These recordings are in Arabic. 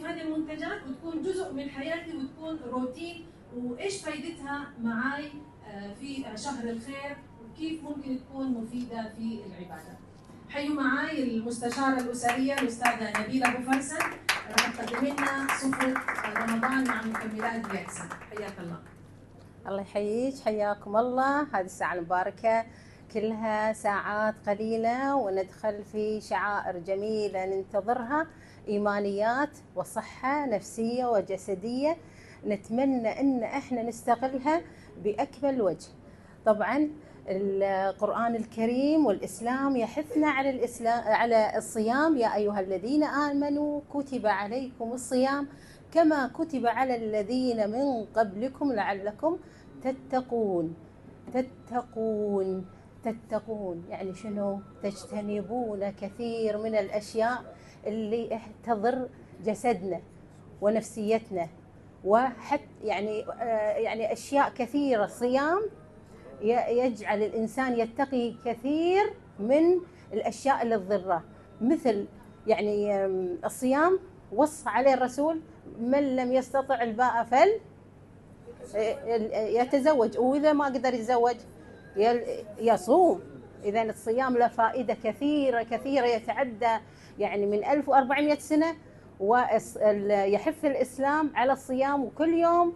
هذه المنتجات وتكون جزء من حياتي وتكون روتين، وايش فائدتها معي في شهر الخير وكيف ممكن تكون مفيده في العباده. حيوا معي المستشاره الاسريه الاستاذه نبيله ابو فرسن، راح تقدم لنا سفره رمضان مع مكملات جاكسون. حياك الله. الله يحييك، حياكم الله. هذه الساعة المباركة كلها ساعات قليلة وندخل في شعائر جميلة ننتظرها، إيمانيات وصحة نفسية وجسدية، نتمنى أن احنا نستغلها بأكمل وجه. طبعا القرآن الكريم والإسلام يحثنا على الصيام. يا أيها الذين آمنوا كتب عليكم الصيام كما كتب على الذين من قبلكم لعلكم تتقون. تتقون يعني شنو؟ تجتنبون كثير من الأشياء اللي تضر جسدنا ونفسيتنا، وحتى يعني أشياء كثيرة. الصيام يجعل الإنسان يتقي كثير من الأشياء اللي تضره، مثل يعني الصيام وصى عليه الرسول: من لم يستطع الباء فل يتزوج، وإذا ما قدر يتزوج يصوم. إذا الصيام له فائدة كثيرة كثيرة يتعدى يعني من 1400 سنة، ويحث الإسلام على الصيام. وكل يوم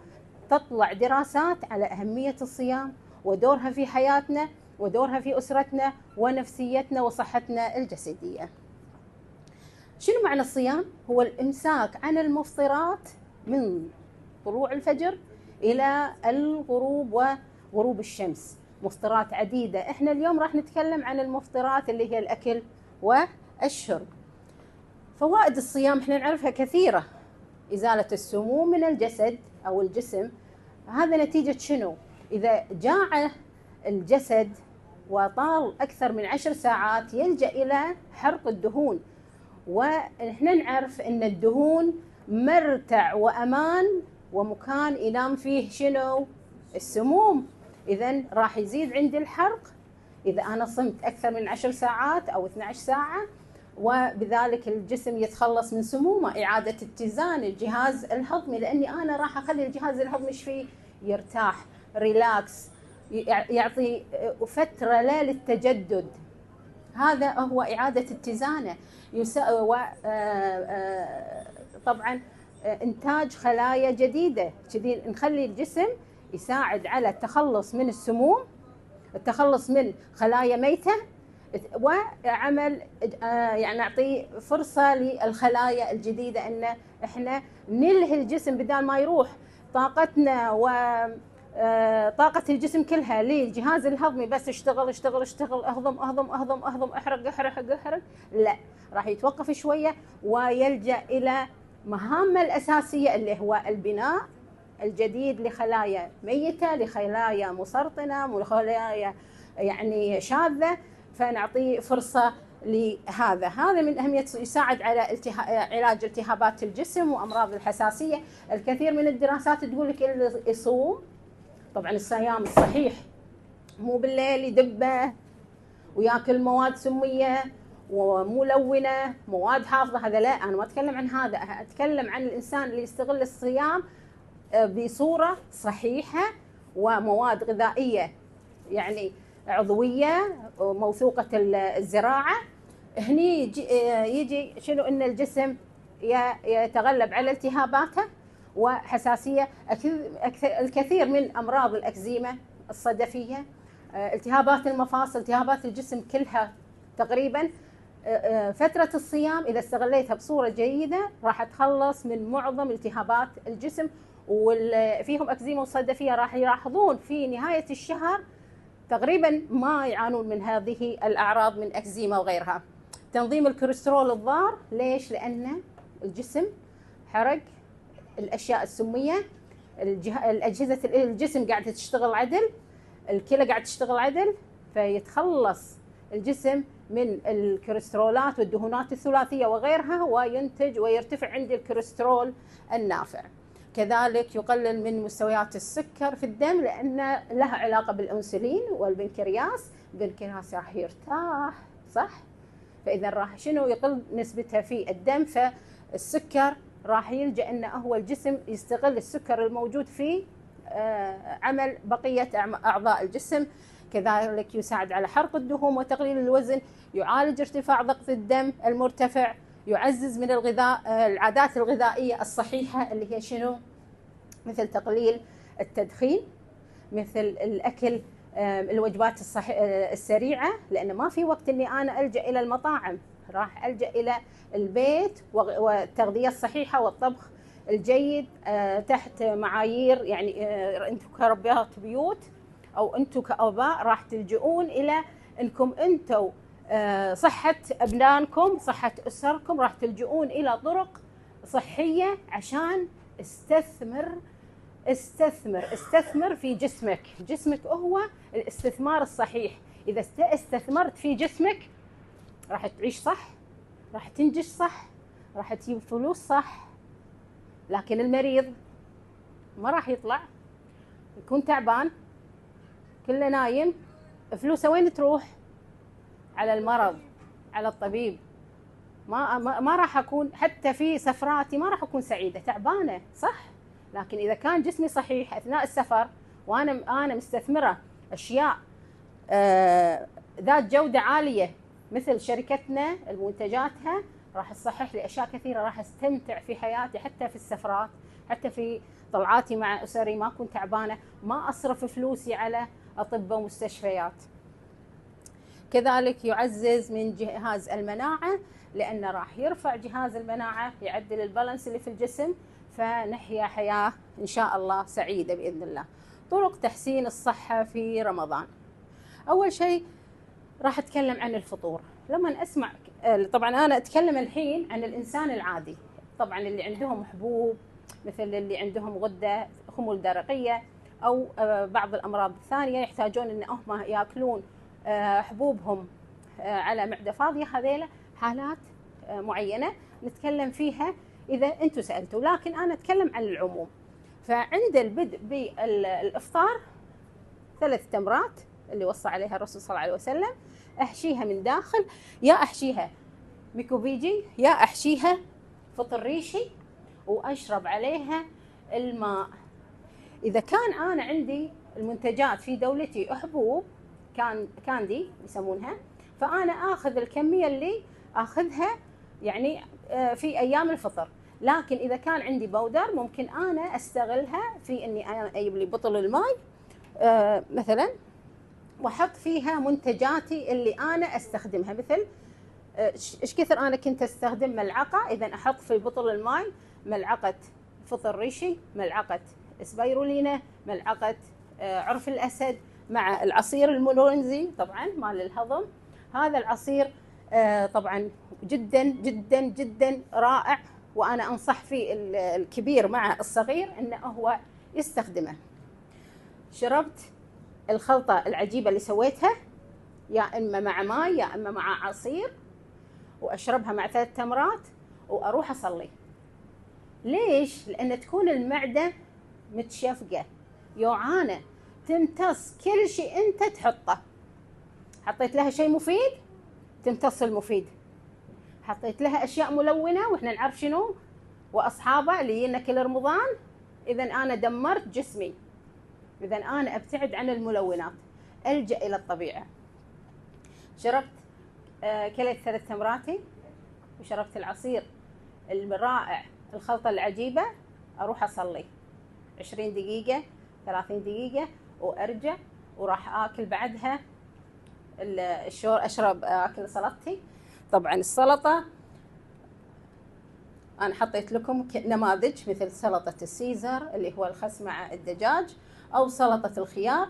تطلع دراسات على أهمية الصيام ودورها في حياتنا ودورها في أسرتنا ونفسيتنا وصحتنا الجسدية. شنو معنى الصيام؟ هو الإمساك عن المفطرات من طلوع الفجر إلى الغروب وغروب الشمس. مفطرات عديدة، احنا اليوم راح نتكلم عن المفطرات اللي هي الأكل والشرب. فوائد الصيام احنا نعرفها كثيرة: إزالة السموم من الجسد أو الجسم. هذا نتيجة شنو؟ إذا جاع الجسد وطال أكثر من 10 ساعات يلجأ إلى حرق الدهون، ونحن نعرف أن الدهون مرتع وأمان ومكان ينام فيه شنو؟ السموم. إذن راح يزيد عندي الحرق إذا أنا صمت أكثر من 10 ساعات أو 12 ساعة، وبذلك الجسم يتخلص من سمومه. إعادة اتزان الجهاز الهضمي، لأني أنا راح أخلي الجهاز الهضمي إيش فيه؟ يرتاح، ريلاكس، يعطي فترة لا للتجدد. هذا هو إعادة اتزانه. طبعا إنتاج خلايا جديدة، كذي نخلي الجسم يساعد على التخلص من السموم، التخلص من خلايا ميتة، وعمل يعني نعطي فرصة للخلايا الجديدة أن احنا نلهي الجسم بدال ما يروح طاقتنا طاقة الجسم كلها للجهاز الهضمي بس اشتغل اشتغل اشتغل، اهضم اهضم اهضم اهضم، احرق احرق احرق. لا، راح يتوقف شوية ويلجأ إلى مهامه الأساسية اللي هو البناء الجديد لخلايا ميتة، لخلايا مسرطنة، لخلايا يعني شاذة. فنعطيه فرصة لهذا. هذا من أهمية، يساعد على علاج التهابات الجسم وأمراض الحساسية. الكثير من الدراسات تقول لك اللي يصوم، طبعا الصيام الصحيح مو بالليل يدبه وياكل مواد سمية وملونة، مواد حافظة، هذا لا، أنا ما أتكلم عن هذا. أتكلم عن الإنسان اللي يستغل الصيام بصورة صحيحة، ومواد غذائية يعني عضوية موثوقة الزراعة. هني يجي شنو؟ إن الجسم يتغلب على التهاباته وحساسية. الكثير من أمراض الأكزيما الصدفية، التهابات المفاصل، التهابات الجسم كلها تقريبا. فترة الصيام إذا استغليتها بصورة جيدة راح أتخلص من معظم التهابات الجسم. وفيهم أكزيما وصدفية راح يلاحظون في نهاية الشهر تقريبا ما يعانون من هذه الأعراض من أكزيما وغيرها. تنظيم الكوليسترول الضار، ليش؟ لأن الجسم حرق الأشياء السمية، الأجهزة الجسم قاعدة تشتغل عدل، الكلى قاعدة تشتغل عدل، فيتخلص الجسم من الكوليسترولات والدهونات الثلاثية وغيرها، وينتج ويرتفع عند الكوليسترول النافع. كذلك يقلل من مستويات السكر في الدم، لأن لها علاقة بالأنسولين والبنكرياس. البنكرياس راح يرتاح، صح؟ فإذا راح شنو؟ يقل نسبتها في الدم، فالسكر راح يلجأ انه هو الجسم يستغل السكر الموجود فيه عمل بقية أعضاء الجسم. كذلك يساعد على حرق الدهون وتقليل الوزن، يعالج ارتفاع ضغط الدم المرتفع، يعزز من الغذاء العادات الغذائية الصحيحة اللي هي شنو؟ مثل تقليل التدخين، مثل الأكل الوجبات السريعة، لأن ما في وقت إني أنا ألجأ إلى المطاعم، راح ألجأ إلى البيت والتغذية الصحيحة والطبخ الجيد تحت معايير. يعني أنتم كربيات بيوت أو أنتم كآباء راح تلجؤون إلى أنكم أنتم صحة أبنائكم، صحة أسركم، راح تلجؤون إلى طرق صحية عشان استثمر في جسمك. جسمك هو الاستثمار الصحيح. إذا استثمرت في جسمك راح تعيش صح، راح تنجز صح، راح تجيب فلوس صح. لكن المريض ما راح يطلع، يكون تعبان، كله نايم، فلوسه وين تروح؟ على المرض، على الطبيب. ما راح أكون حتى في سفراتي ما راح أكون سعيدة، تعبانة صح. لكن إذا كان جسمي صحيح أثناء السفر وأنا مستثمرة أشياء ذات جودة عالية مثل شركتنا المنتجاتها، راح تصحح لي أشياء كثيرة، راح أستمتع في حياتي حتى في السفرات، حتى في طلعاتي مع أسري ما أكون تعبانة، ما أصرف فلوسي على أطباء ومستشفيات. كذلك يعزز من جهاز المناعة، لأنه راح يرفع جهاز المناعة، يعدل البالانس اللي في الجسم، فنحيا حياة إن شاء الله سعيدة بإذن الله. طرق تحسين الصحة في رمضان. أول شيء راح أتكلم عن الفطور. لما أسمع طبعا أنا أتكلم الحين عن الإنسان العادي، طبعا اللي عندهم حبوب، مثل اللي عندهم غدة خمول درقية أو بعض الأمراض الثانية يحتاجون إن هم يأكلون حبوبهم على معدة فاضية. هذيلا حالات معينة نتكلم فيها إذا أنتم سألتوا، لكن أنا أتكلم عن العموم. فعند البدء بالإفطار 3 تمرات اللي وصى عليها الرسول صلى الله عليه وسلم، أحشيها من داخل، يا أحشيها ميكوفيجي يا أحشيها فطر ريشي، وأشرب عليها الماء. إذا كان أنا عندي المنتجات في دولتي حبوب كاندي يسمونها، فأنا آخذ الكمية اللي آخذها يعني في أيام الفطر. لكن إذا كان عندي بودر ممكن أنا أستغلها في إني أنا أجيب لي بطل الماء مثلا، وأحط فيها منتجاتي اللي أنا أستخدمها. مثل إيش كثر أنا كنت أستخدم ملعقة، إذا أحط في بطل الماء ملعقة فطر ريشي، ملعقة سبايرولينا، ملعقة عرف الأسد، مع العصير المولونزي طبعا مال الهضم. هذا العصير طبعا جدا جدا جدا رائع، وأنا أنصح فيه الكبير مع الصغير إنه هو يستخدمه. شربت الخلطة العجيبة اللي سويتها، يا إما مع ماء يا إما مع عصير، وأشربها مع 3 تمرات وأروح أصلي. ليش؟ لأن تكون المعدة متشفقة، جوعانة، تمتص كل شيء أنت تحطه. حطيت لها شيء مفيد تمتص المفيد، حطيت لها أشياء ملونة وإحنا نعرف شنو وأصحابها اللي يجينا كل رمضان، إذا أنا دمرت جسمي. إذا أنا أبتعد عن الملونات، ألجأ إلى الطبيعة. شربت كليت 3 تمراتي وشربت العصير الرائع، الخلطة العجيبة، أروح أصلي 20 دقيقة 30 دقيقة وأرجع، وراح آكل بعدها أشرب آكل سلطتي. طبعا السلطة أنا حطيت لكم نماذج مثل سلطة السيزر اللي هو الخس مع الدجاج، أو سلطة الخيار.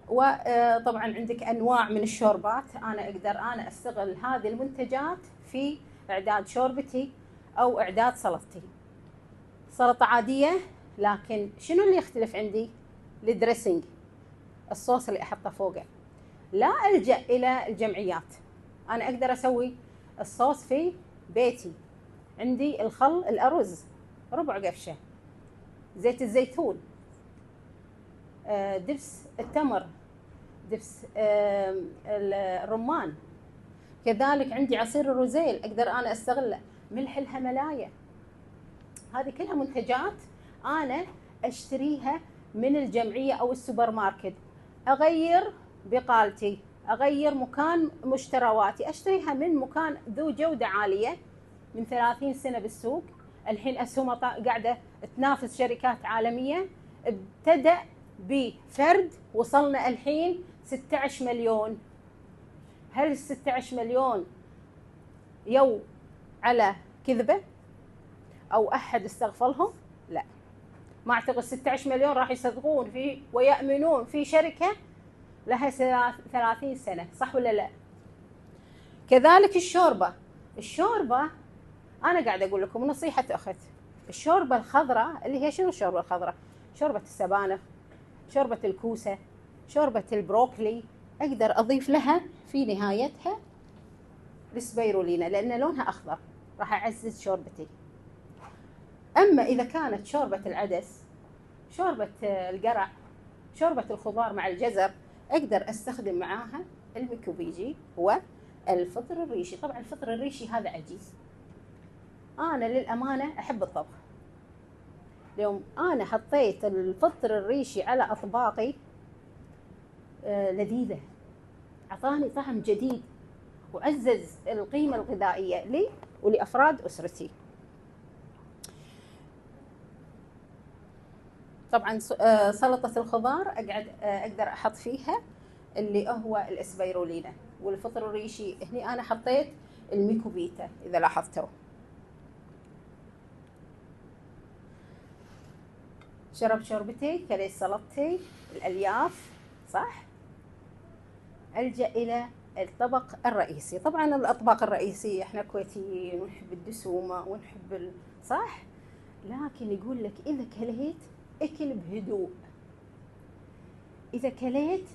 وطبعا عندك أنواع من الشوربات، أنا أقدر أنا أستغل هذه المنتجات في إعداد شوربتي أو إعداد سلطتي. سلطة عادية، لكن شنو اللي يختلف عندي؟ الدريسنج، الصوص اللي أحطه فوقه. لا ألجأ إلى الجمعيات، أنا أقدر أسوي الصوص في بيتي. عندي الخل، الأرز ربع قفشة، زيت الزيتون، دبس التمر، دبس الرمان، كذلك عندي عصير الروزيل أقدر أنا أستغله، ملح الهملايا. هذه كلها منتجات انا اشتريها من الجمعيه او السوبر ماركت، اغير بقالتي، اغير مكان مشترواتي، اشتريها من مكان ذو جوده عاليه من 30 سنه بالسوق. الحين اسهمها قاعده تنافس شركات عالميه. ابتدأ بفرد، وصلنا الحين 16 مليون. هل ال 16 مليون يو على كذبه او احد استغفلهم؟ لا، ما اعتقد 16 مليون راح يصدقون فيه ويأمنون في شركه لها 30 سنه، صح ولا لا؟ كذلك الشوربه انا قاعده اقول لكم نصيحه اخت، الشوربه الخضراء اللي هي شنو الشوربه الخضراء؟ شوربه السبانخ، شوربه الكوسه، شوربه البروكلي، اقدر اضيف لها في نهايتها السبيرولينا لان لونها اخضر، راح اعزز شوربتي. اما اذا كانت شوربه العدس، شوربه القرع، شوربه الخضار مع الجزر، اقدر استخدم معاها الميكوبيجي والفطر الريشي. طبعا الفطر الريشي هذا عجيز، انا للامانه احب الطبخ. اليوم انا حطيت الفطر الريشي على اطباقي لذيذه، اعطاني طعم جديد وعزز القيمه الغذائيه لي ولافراد اسرتي. طبعا سلطه الخضار اقدر احط فيها اللي هو الاسبيرولينا، والفطر الريشي هني انا حطيت الميكوبيتا اذا لاحظتوا. شربت شوربتي، كليت سلطتي، الالياف، صح؟ الجا الى الطبق الرئيسي. طبعا الاطباق الرئيسيه احنا كويتيين ونحب الدسومه ونحب صح، لكن يقول لك اذا كليت اكل بهدوء، اذا كليت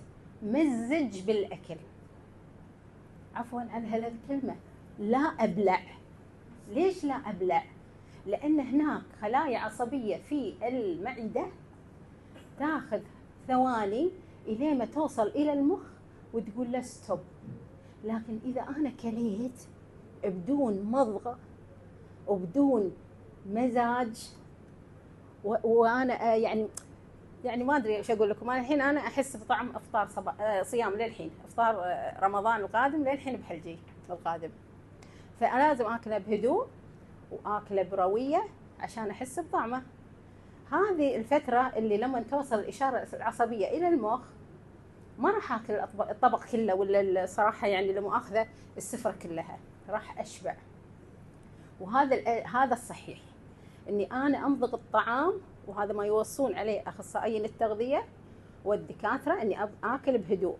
مزج بالاكل. عفوا عن هالكلمه، لا ابلع. ليش لا ابلع؟ لان هناك خلايا عصبيه في المعده تاخذ ثواني الى ما توصل الى المخ وتقول له ستوب. لكن اذا انا كليت بدون مضغ وبدون مزاج وانا يعني ما ادري ايش اقول لكم، انا الحين انا احس بطعم افطار صيام للحين، افطار رمضان القادم للحين بحلجي القادم، فانا لازم اكله بهدوء واكله برويه عشان احس بطعمه. هذه الفتره اللي لما توصل الاشاره العصبيه الى المخ ما راح اكل الطبق كله، ولا الصراحه يعني لمؤاخذه السفره كلها، راح اشبع. هذا الصحيح، اني انا امضغ الطعام، وهذا ما يوصون عليه اخصائيين التغذيه والدكاتره، اني اكل بهدوء.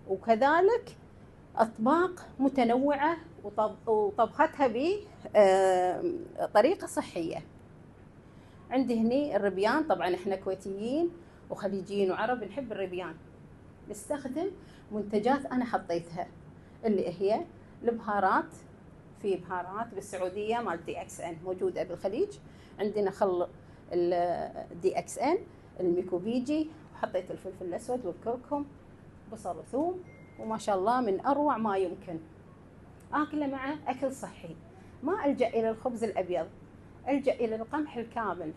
وكذلك اطباق متنوعه وطبختها بطريقه صحيه. عندي هني الربيان، طبعا احنا كويتيين وخليجيين وعرب نحب الربيان، نستخدم منتجات انا حطيتها اللي هي البهارات. في بهارات بالسعوديه مال دي اكس ان موجوده بالخليج، عندنا خل الدي اكس ان، الميكوبيجي، وحطيت الفلفل الاسود والكركم، بصل وثوم، وما شاء الله من اروع ما يمكن. اكله مع اكل صحي، ما الجا الى الخبز الابيض، الجا الى القمح الكامل،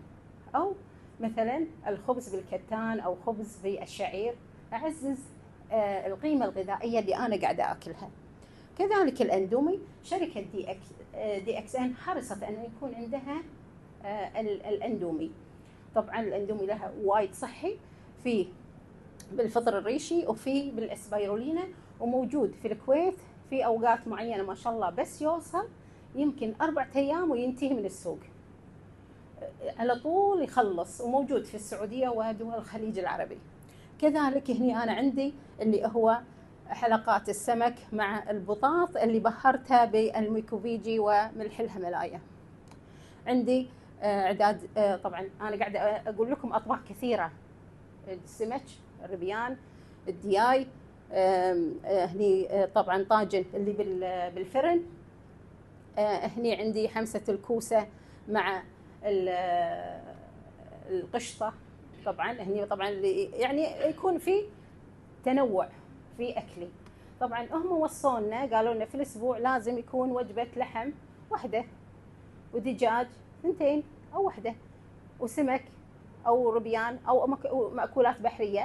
او مثلا الخبز بالكتان او خبز بالشعير، اعزز القيمه الغذائيه اللي انا قاعده اكلها. كذلك الاندومي، شركه دي اكس ان حرصت ان يكون عندها الاندومي. طبعا الاندومي لها وايد صحي، في بالفطر الريشي وفي بالاسبيرولينا، وموجود في الكويت في اوقات معينه ما شاء الله، بس يوصل يمكن 4 أيام وينتهي من السوق على طول يخلص، وموجود في السعوديه ودول الخليج العربي. كذلك هني انا عندي اللي هو حلقات السمك مع البطاط اللي بهرتها بالميكوبيجي وملح الهيمالايا. عندي اعداد، طبعا انا قاعده اقول لكم اطباق كثيره، السمك، الربيان، الدياي، هني طبعا طاجن اللي بالفرن، هني عندي حمسه الكوسه مع القشطه. طبعا هني طبعا يعني يكون في تنوع في اكلي. طبعا هم وصونا قالوا لنا في الاسبوع لازم يكون وجبه لحم واحده ودجاج ثنتين او وحده، وسمك او ربيان او مأكولات بحريه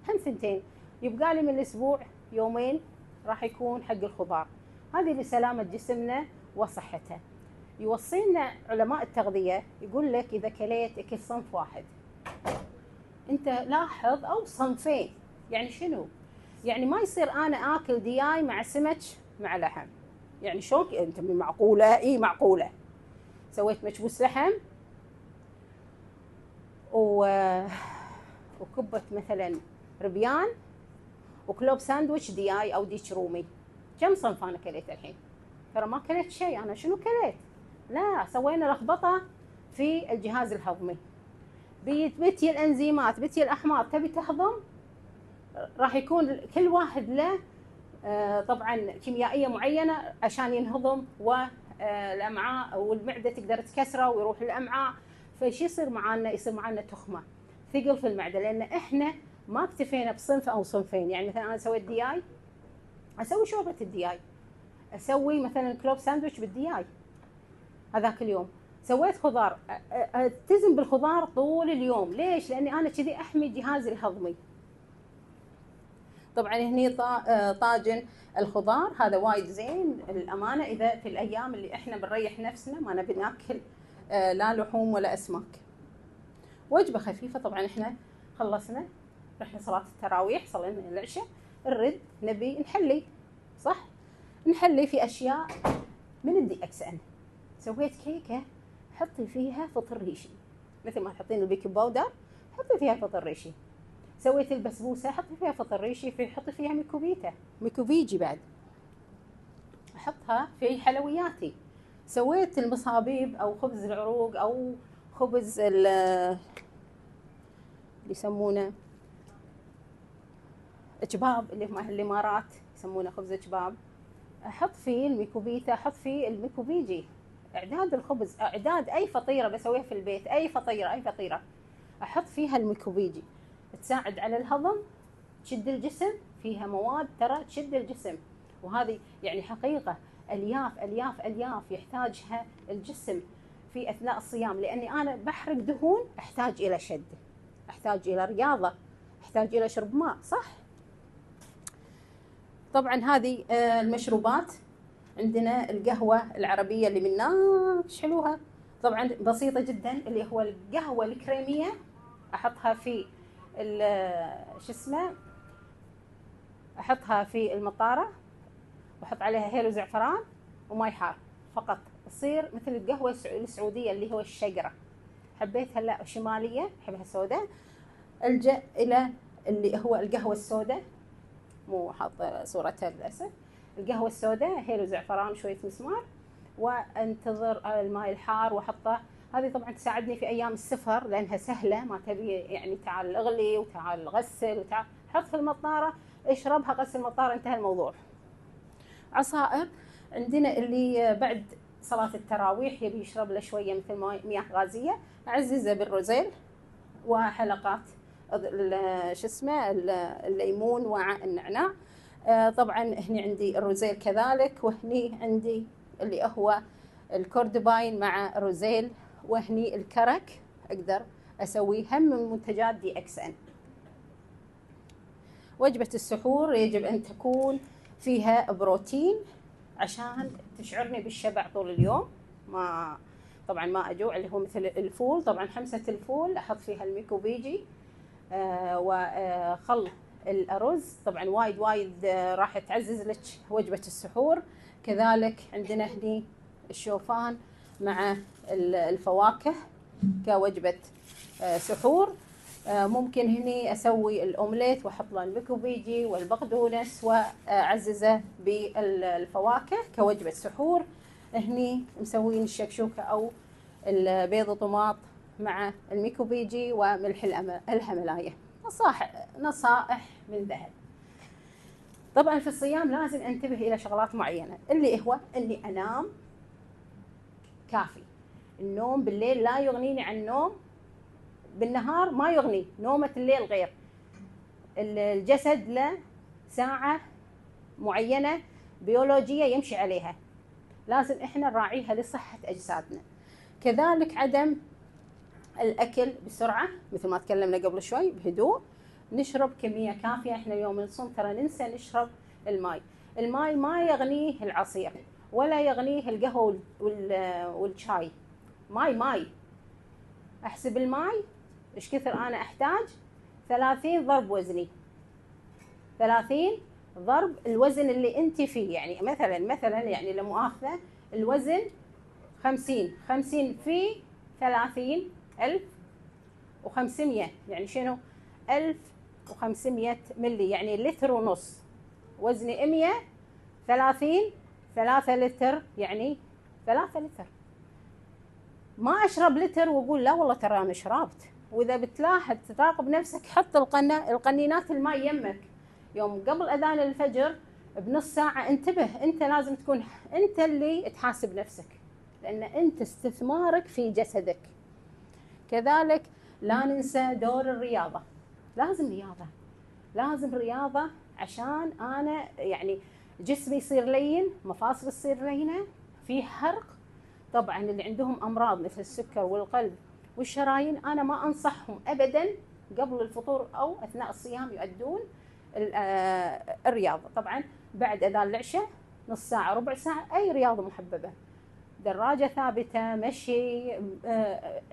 هم ثنتين. يبقى لي من الاسبوع يومين راح يكون حق الخضار. هذه لسلامه جسمنا وصحته. يوصينا علماء التغذيه يقول لك اذا كليت اكل صنف واحد، انت لاحظ، او صنفين. يعني شنو؟ يعني ما يصير انا اكل دياي مع سمك مع لحم. يعني شلون انت معقوله؟ اي معقوله. سويت مكبوس لحم وكبه مثلا ربيان وكلوب ساندويتش دياي او ديش رومي. كم صنف انا كليت الحين؟ ترى ما كليت شيء. انا شنو كليت؟ لا، سوينا لخبطه في الجهاز الهضمي. بتي الانزيمات، بتي الاحماض تبي تهضم، راح يكون كل واحد له طبعا كيميائيه معينه عشان ينهضم، والامعاء والمعده تقدر تكسره ويروح الامعاء. فشي يصير معانا؟ يصير معانا تخمه، ثقل في المعده، لان احنا ما اكتفينا بصنف او صنفين. يعني مثلا انا سويت دياي، اسوي شوربه الدياي، اسوي مثلا كلوب ساندويتش بالدياي هذاك اليوم. سويت خضار، التزم بالخضار طول اليوم. ليش؟ لاني انا كذي احمي جهازي الهضمي. طبعا هني طاجن الخضار هذا وايد زين الامانه، اذا في الايام اللي احنا بنريح نفسنا ما نبي ناكل لا لحوم ولا اسماك. وجبه خفيفه. طبعا احنا خلصنا، رحنا صلاه التراويح، صلينا العشاء، نرد نبي نحلي، صح؟ نحلي في اشياء من الدي اكس ان. سويت كيكه حطي فيها فطر ريشي، مثل ما تحطين البيكنج باودر حطي فيها فطر ريشي. سويت البسبوسه حطي فيها فطر ريشي، حطي فيها ميكوفيجي بعد، احطها في حلوياتي. سويت المصابيب او خبز العروق او خبز اللي يسمونه جباب، اللي هم الامارات يسمونه خبز جباب، احط فيه الميكوبيتا، احط فيه الميكوفيجي. اعداد الخبز، اعداد اي فطيره بسويها في البيت، اي فطيره احط فيها الميكوفيجي، تساعد على الهضم، تشد الجسم، فيها مواد ترى تشد الجسم. وهذه يعني حقيقه الياف يحتاجها الجسم في اثناء الصيام، لاني انا بحرق دهون، احتاج الى شد، احتاج الى رياضه، احتاج الى شرب ماء، صح؟ طبعا هذه المشروبات. عندنا القهوه العربيه اللي من حلوها، طبعا بسيطه جدا، اللي هو القهوه الكريميه، احطها في شو اسمه، احطها في المطاره واحط عليها هيل وزعفران وماي حار فقط، تصير مثل القهوه السعوديه اللي هو الشقره. حبيتها لا شماليه، احبها سوداء. الجا الى اللي هو القهوه السوداء، مو حاطه صورتها للاسف. القهوه السوداء هيل وزعفران وشويه مسمار، وانتظر الماء الحار واحطه. هذه طبعا تساعدني في ايام السفر لانها سهله، ما تبي يعني تعال اغلي وتعال غسل وتعال حط في المطاره، اشربها، غسل المطاره، انتهى الموضوع. عصائر عندنا اللي بعد صلاه التراويح يبي يشرب له شويه مثل مياه غازيه، اعززه بالروزيل وحلقات شو اسمه الليمون والنعناع. طبعا هني عندي الروزيل كذلك، وهني عندي اللي هو الكوردباين مع روزيل، وهني الكرك اقدر اسويه هم من منتجات دي اكس ان. وجبة السحور يجب ان تكون فيها بروتين عشان تشعرني بالشبع طول اليوم، ما طبعا ما اجوع. اللي هو مثل الفول، طبعا حمسة الفول احط فيها الميكوبيجي وخل الارز، طبعا وايد راح تعزز لك وجبة السحور. كذلك عندنا هني الشوفان مع الفواكه كوجبة سحور. ممكن هني اسوي الاومليت واحط له الميكوبيجي والبقدونس واعززه بالفواكه كوجبه سحور. هني مسوين الشكشوكه او البيض وطماط مع الميكوبيجي وملح الهملايه. نصائح من ذهب. طبعا في الصيام لازم انتبه الى شغلات معينه، اللي هو اني انام كافي. النوم بالليل لا يغنيني عن النوم بالنهار، ما يغني نومة الليل غير. الجسد له ساعة معينة بيولوجية يمشي عليها، لازم احنا نراعيها لصحة اجسادنا. كذلك عدم الأكل بسرعة مثل ما تكلمنا قبل شوي، بهدوء. نشرب كمية كافية. احنا يوم نصوم ترى ننسى نشرب الماء. الماء ما يغنيه العصير ولا يغنيه القهوة والشاي. ماي احسب الماي ايش كثر انا احتاج. 30 ضرب وزني، 30 ضرب الوزن اللي انت فيه. يعني مثلا يعني لا مؤاخذة الوزن 50 في 30 1500 يعني شنو 1500 ملي، يعني لتر ونص. وزني 100، 30 3 لتر يعني 3 لتر. ما اشرب لتر واقول لا والله ترى انا شربت. واذا بتلاحظ تراقب نفسك، حط القنينات الماء يمك يوم قبل اذان الفجر بنص ساعه. انتبه، انت لازم تكون انت اللي تحاسب نفسك، لان انت استثمارك في جسدك. كذلك لا ننسى دور الرياضه. لازم رياضه عشان انا يعني جسمي يصير لين، مفاصل تصير لينه، في حرق. طبعا اللي عندهم امراض مثل السكر والقلب والشرايين انا ما انصحهم ابدا قبل الفطور او اثناء الصيام يؤدون الرياضه. طبعا بعد اذان العشاء نص ساعه ربع ساعه اي رياضه محببه، دراجه ثابته، مشي،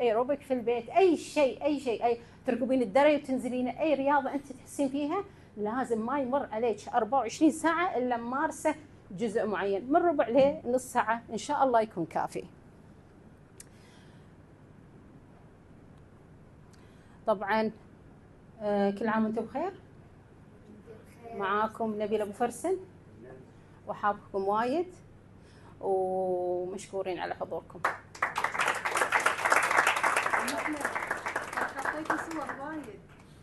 ايروبيك في البيت، اي شيء تركبين الدرج وتنزلين، اي رياضه انت تحسين فيها لازم ما يمر عليك 24 ساعه الا ممارسه جزء معين، من ربع لنص ساعه ان شاء الله يكون كافي. طبعا كل عام وانتم بخير. معاكم نبيل ابو فرسن، وحابكم وايد ومشكورين على حضوركم. حطيتي صور وايد،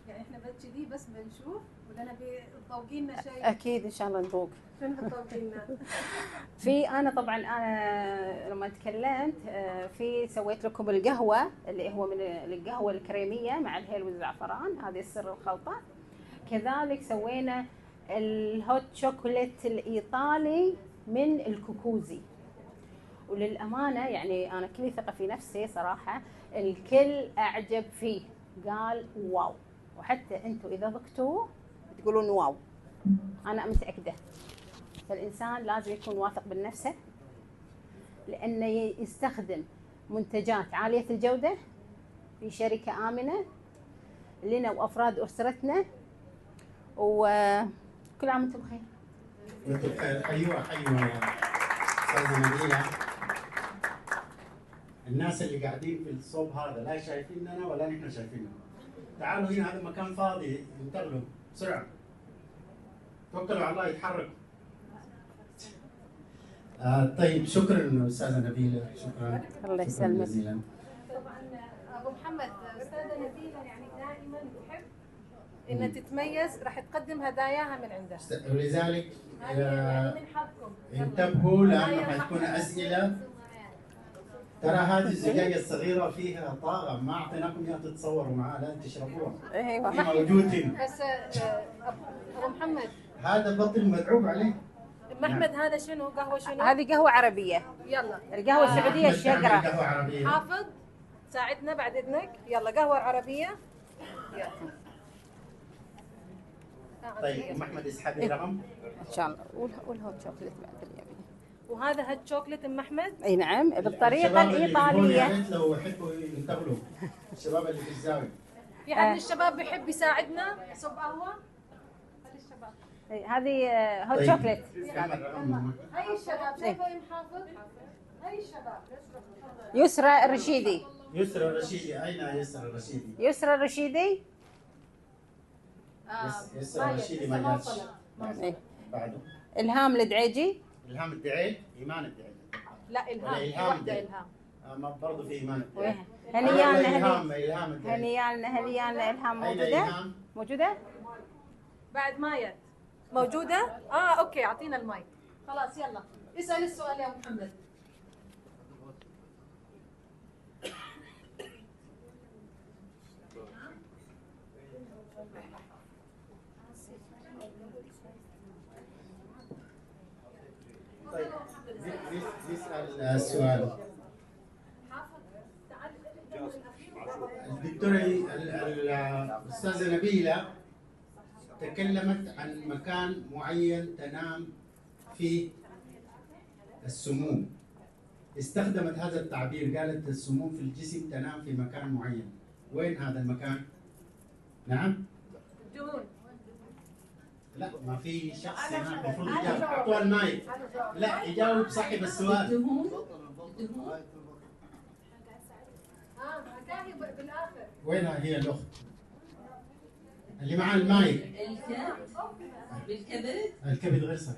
يعني احنا بس كذي بس بنشوف ولا نبي تطوقي لنا شيء؟ اكيد ان شاء الله نذوق. شنو بتطوقي لنا؟ انا طبعا انا لما تكلمت في سويت لكم القهوه اللي هو من القهوه الكريميه مع الهيل والزعفران، هذه سر الخلطه. كذلك سوينا الهوت شوكولات الايطالي من الكوكوزي، وللامانه يعني انا كلي ثقه في نفسي صراحه، الكل اعجب فيه، قال واو. وحتى انتم اذا ذقتوه تقولون واو، انا متاكده. فالإنسان لازم يكون واثق من نفسه، لأنه يستخدم منتجات عالية الجودة في شركة آمنة لنا وأفراد أسرتنا. وكل عام وأنتم بخير. وأنتم بخير. حيوة يا أستاذة نبيلة. الناس اللي قاعدين في الصوب هذا لا شايفيننا ولا نحن شايفينهم. تعالوا هنا، هذا مكان فاضي، انتقلوا بسرعة، توكلوا على الله يتحركوا. طيب شكرا استاذه نبيله، شكرا. الله يسلمك. طبعا ابو محمد، استاذه نبيله يعني دائما تحب انها تتميز، راح تقدم هداياها من عندها، ولذلك يعني من حظكم انتبهوا لانه حتكون اسئله. ترى هذه الزجاجه الصغيره فيها طاقه، ما اعطيناكم اياها تتصوروا معها، لا تشربوها. ايوه موجود. بس ابو محمد هذا بطل مدعوب عليه. محمد هذا شنو؟ قهوه شنو؟ هذه قهوه عربيه. يلا القهوه السعوديه الشقره. حافظ ساعدنا بعد اذنك. يلا قهوه عربيه. يلا. طيب احمد اسحبي رقم ان شاء الله. والهوت شوكليت بعد اليمين. وهذا هات شوكليت ام احمد. اي نعم، بالطريقه الايطاليه. لو يحبوا ينتقلوا الشباب اللي في الزاويه. في حد من الشباب بيحب يساعدنا يصب قهوه؟ خلي الشباب. هذه هوت شوكليت. هاي الشباب شايفه يا محافظ؟ هاي الشباب. يسرى الرشيدي. يسرى الرشيدي. اين يسرى الرشيدي؟ يسرى الرشيدي. يسرى الرشيدي ما جاتش. بعده الهام الدعيجي. الهام الدعيج. ايمان الدعيج. لا الهام وحده الهام. ما برضه في ايمان الدعيج. هنيالنا الهام موجوده؟ موجوده؟ بعد مايت موجوده؟ اوكي اعطينا المايك. خلاص يلا اسال السؤال يا محمد. طيب نسال السؤال. الدكتورة الأستاذة نبيلة تكلمت عن مكان معين تنام فيه السموم، استخدمت هذا التعبير، قالت السموم في الجسم تنام في مكان معين. وين هذا المكان؟ نعم؟ الدهون. لا، ما في شخص هناك المفروض يجاوب. اعطوه المايك. لا، يجاوب صاحب السؤال. الدهون. الدهون. بالاخر. وينها هي الاخت؟ اللي معاه المايك. بالكبد. الكبد غير صحيح.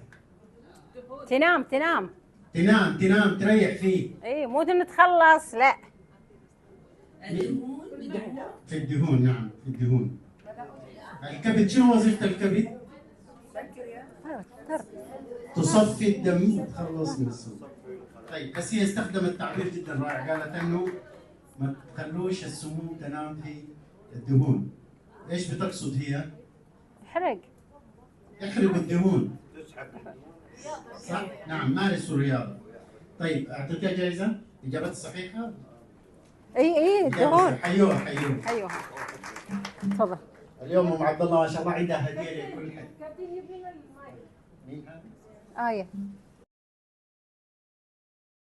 تنام تنام تريح فيه. اي مو نتخلص، لا. الدهون. في الدهون، نعم في الدهون. الكبد شنو وظيفة الكبد؟ تصفي الدم وتخلص من السم. طيب بس هي استخدمت تعبير جدا رائع، قالت انه ما تخلوش السموم تنام في الدهون. ايش بتقصد هي؟ يحرق الدهون. صح؟ نعم، مارسوا الرياضة. طيب اعطيتها جائزة؟ اجابتها صحيحة؟ اي الدهون. حيوها. ايوه تفضل. اليوم ام عبد الله ما شاء الله عندها هدية لكل حد. مين هذا؟ آية.